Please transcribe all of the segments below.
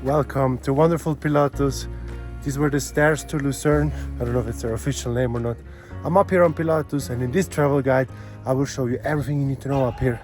Welcome to wonderful Pilatus. These were the stairs to Lucerne. I don't know if it's their official name or not. I'm up here on Pilatus, and in this travel guide I will show you everything you need to know up here.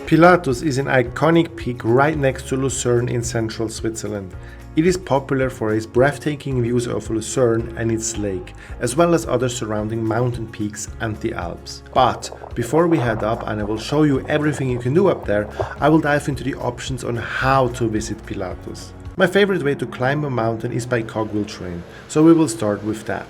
Pilatus is an iconic peak right next to Lucerne in central Switzerland. It is popular for its breathtaking views of Lucerne and its lake, as well as other surrounding mountain peaks and the Alps. But before we head up and I will show you everything you can do up there, I will dive into the options on how to visit Pilatus. My favorite way to climb a mountain is by cogwheel train, so we will start with that.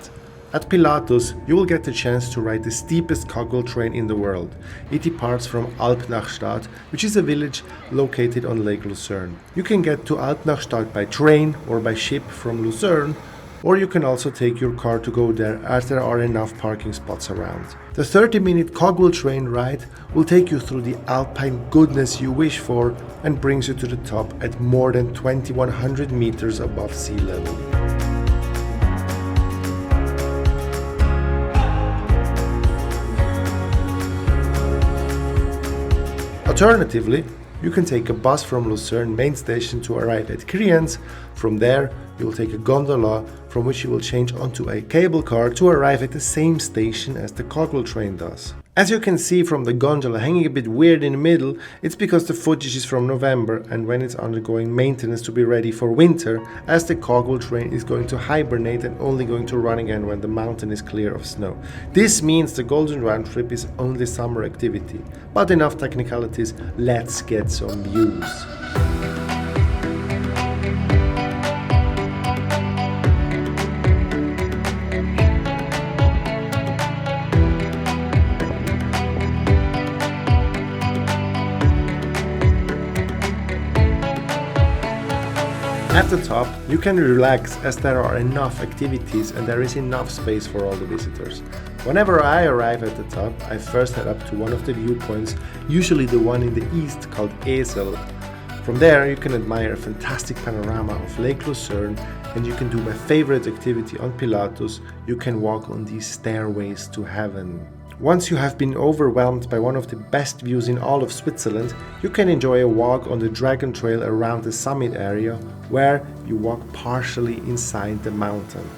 At Pilatus, you will get the chance to ride the steepest cogwheel train in the world. It departs from Alpnachstadt, which is a village located on Lake Lucerne. You can get to Alpnachstadt by train or by ship from Lucerne, or you can also take your car to go there as there are enough parking spots around. The 30-minute cogwheel train ride will take you through the alpine goodness you wish for and brings you to the top at more than 2,100 meters above sea level. Alternatively, you can take a bus from Lucerne main station to arrive at Kriens. From there, you will take a gondola from which you will change onto a cable car to arrive at the same station as the cogwheel train does. As you can see from the gondola hanging a bit weird in the middle, it's because the footage is from November and when it's undergoing maintenance to be ready for winter, as the cogwheel train is going to hibernate and only going to run again when the mountain is clear of snow. This means the Golden Round trip is only summer activity. But enough technicalities, let's get some views. At the top, you can relax as there are enough activities and there is enough space for all the visitors. Whenever I arrive at the top, I first head up to one of the viewpoints, usually the one in the east called Esel. From there, you can admire a fantastic panorama of Lake Lucerne and you can do my favorite activity on Pilatus, you can walk on these stairways to heaven. Once you have been overwhelmed by one of the best views in all of Switzerland, you can enjoy a walk on the Dragon Trail around the summit area, where you walk partially inside the mountain.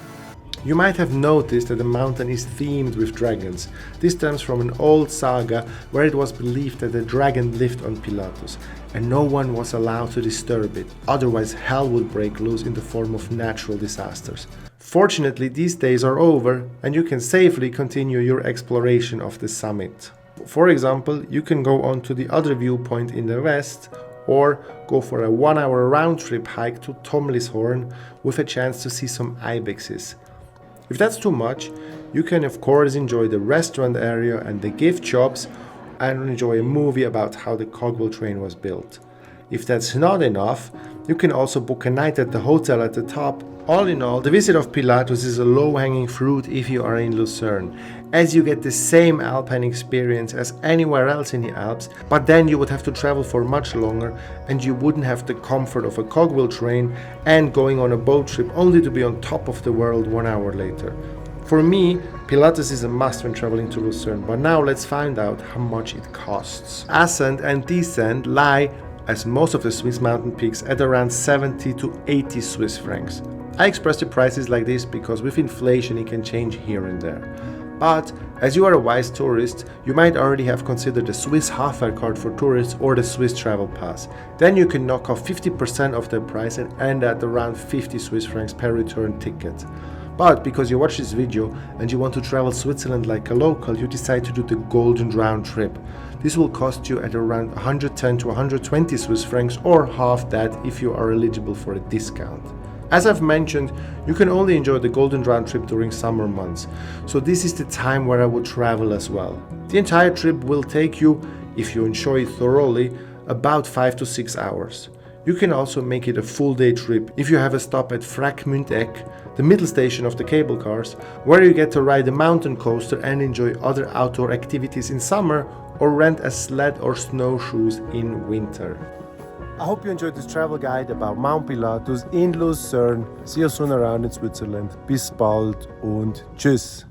You might have noticed that the mountain is themed with dragons. This stems from an old saga where it was believed that a dragon lived on Pilatus, and no one was allowed to disturb it, otherwise hell would break loose in the form of natural disasters. Fortunately, these days are over and you can safely continue your exploration of the summit. For example, you can go on to the other viewpoint in the west or go for a 1-hour round-trip hike to Stanserhorn with a chance to see some ibexes. If that's too much, you can of course enjoy the restaurant area and the gift shops and enjoy a movie about how the cogwheel train was built. If that's not enough, you can also book a night at the hotel at the top. All in all, the visit of Pilatus is a low-hanging fruit if you are in Lucerne, as you get the same alpine experience as anywhere else in the Alps, but then you would have to travel for much longer and you wouldn't have the comfort of a cogwheel train and going on a boat trip only to be on top of the world 1 hour later. For me, Pilatus is a must when traveling to Lucerne, but now let's find out how much it costs. Ascent and descent lie, as most of the Swiss mountain peaks, at around 70 to 80 Swiss francs. I express the prices like this because with inflation it can change here and there. But as you are a wise tourist, you might already have considered the Swiss half-fare card for tourists or the Swiss travel pass. Then you can knock off 50% of the price and end at around 50 Swiss francs per return ticket. But because you watch this video and you want to travel Switzerland like a local, you decide to do the Golden Round trip. This will cost you at around 110 to 120 Swiss francs or half that if you are eligible for a discount. As I've mentioned, you can only enjoy the Golden Round trip during summer months, so this is the time where I would travel as well. The entire trip will take you, if you enjoy it thoroughly, about 5 to 6 hours. You can also make it a full day trip if you have a stop at Frackmündeck, the middle station of the cable cars, where you get to ride a mountain coaster and enjoy other outdoor activities in summer or rent a sled or snowshoes in winter. I hope you enjoyed this travel guide about Mount Pilatus in Lucerne. See you soon around in Switzerland. Bis bald und tschüss.